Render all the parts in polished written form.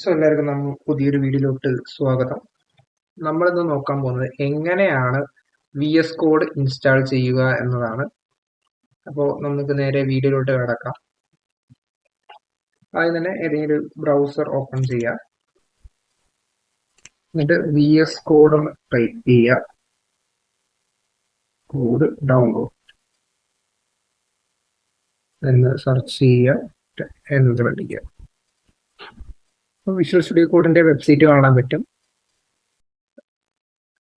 എല്ലാവർക്കും പുതിയൊരു വീഡിയോയിലോട്ട് സ്വാഗതം. നമ്മളിന്ന് നോക്കാൻ പോകുന്നത് എങ്ങനെയാണ് VS കോഡ് ഇൻസ്റ്റാൾ ചെയ്യുക എന്നതാണ്. അപ്പോൾ നമുക്ക് നേരെ വീഡിയോയിലോട്ട് കിടക്കാം. ആദ്യം തന്നെ ഏതെങ്കിലും ബ്രൗസർ ഓപ്പൺ ചെയ്യുക. എന്നിട്ട് VS കോഡ് ടൈപ്പ് ചെയ്യുക. കോഡ് ഡൗൺലോഡ് എന്ന് സെർച്ച് ചെയ്യുക, എന്ന് പഠിക്കുക. വിഷ്വൽ സ്റ്റുഡിയോ കോഡിന്റെ വെബ്സൈറ്റ് കാണാൻ പറ്റും.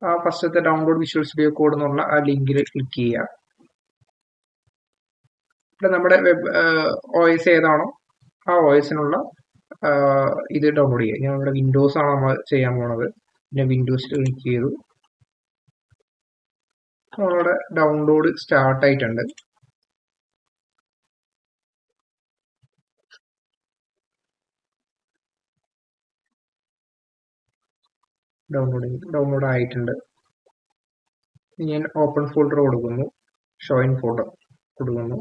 ആ ഫസ്റ്റത്തെ ഡൗൺലോഡ് വിഷ്വൽ സ്റ്റുഡിയോ കോഡ് എന്നുള്ള ആ ലിങ്കിൽ ക്ലിക്ക് ചെയ്യുക. ഇവിടെ നമ്മുടെ വെബ് OS ഏതാണോ ആ OSനുള്ള ഇത് ഡൗൺലോഡ് ചെയ്യുക. ഞാൻ ഇവിടെ വിൻഡോസ് ആണ് നമ്മൾ ചെയ്യാൻ പോണത്. പിന്നെ വിൻഡോസിൽ ക്ലിക്ക് ചെയ്തു. നമ്മളുടെ ഡൗൺലോഡ് സ്റ്റാർട്ട് ആയിട്ടുണ്ട്. ഡൗൺലോഡ് ആയിട്ടുണ്ട്. ഞാൻ ഓപ്പൺ ഫോൾഡർ കൊടുക്കുന്നു, ഷോ ഇൻ ഫോൾഡർ കൊടുക്കുന്നു.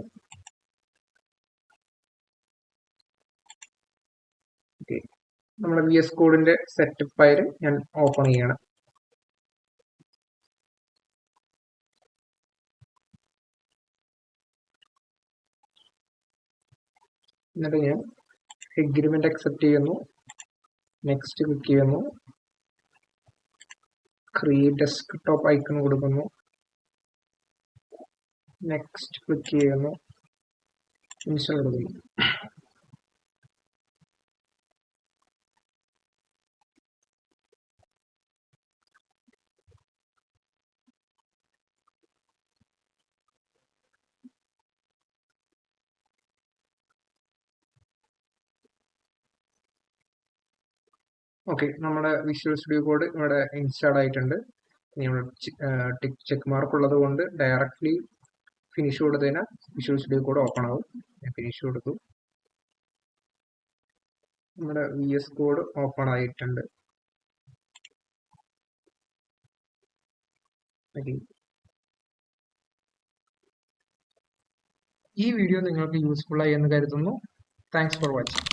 ഓക്കെ, നമ്മുടെ VS കോഡിന്റെ സെറ്റപ്പ് ഫയൽ ഞാൻ ഓപ്പൺ ചെയ്യണം. എന്നിട്ട് ഞാൻ എഗ്രിമെന്റ് അക്സെപ്റ്റ് ചെയ്യുന്നു, നെക്സ്റ്റ് ക്ലിക്ക് ചെയ്യുന്നു, ക്രിയേറ്റ് ഡെസ്ക്ടോപ്പ് ഐക്കൺ കൊടുക്കുന്നു, നെക്സ്റ്റ് ക്ലിക്ക് ചെയ്യുന്നു, ഇൻസ്റ്റാൾ കൊടുക്കുന്നു. ഓക്കെ, നമ്മുടെ വിഷ്വൽ സ്റ്റുഡിയോ കോഡ് ഇവിടെ ഇൻസ്റ്റാൾ ആയിട്ടുണ്ട്. ചെക്ക് മാർക്ക് ഉള്ളത് കൊണ്ട് ഡയറക്ട്ലി ഫിനിഷ് കൊടുത്തതിനാൽ വിഷ്വൽ സ്റ്റുഡിയോ കോഡ് ഓപ്പൺ ആവും. ഞാൻ ഫിനിഷ് കൊടുത്തു. നമ്മുടെ VS കോഡ് ഓപ്പൺ ആയിട്ടുണ്ട്. ഈ വീഡിയോ നിങ്ങൾക്ക് യൂസ്ഫുൾ ആയി എന്ന് കരുതുന്നു. Thanks for watching.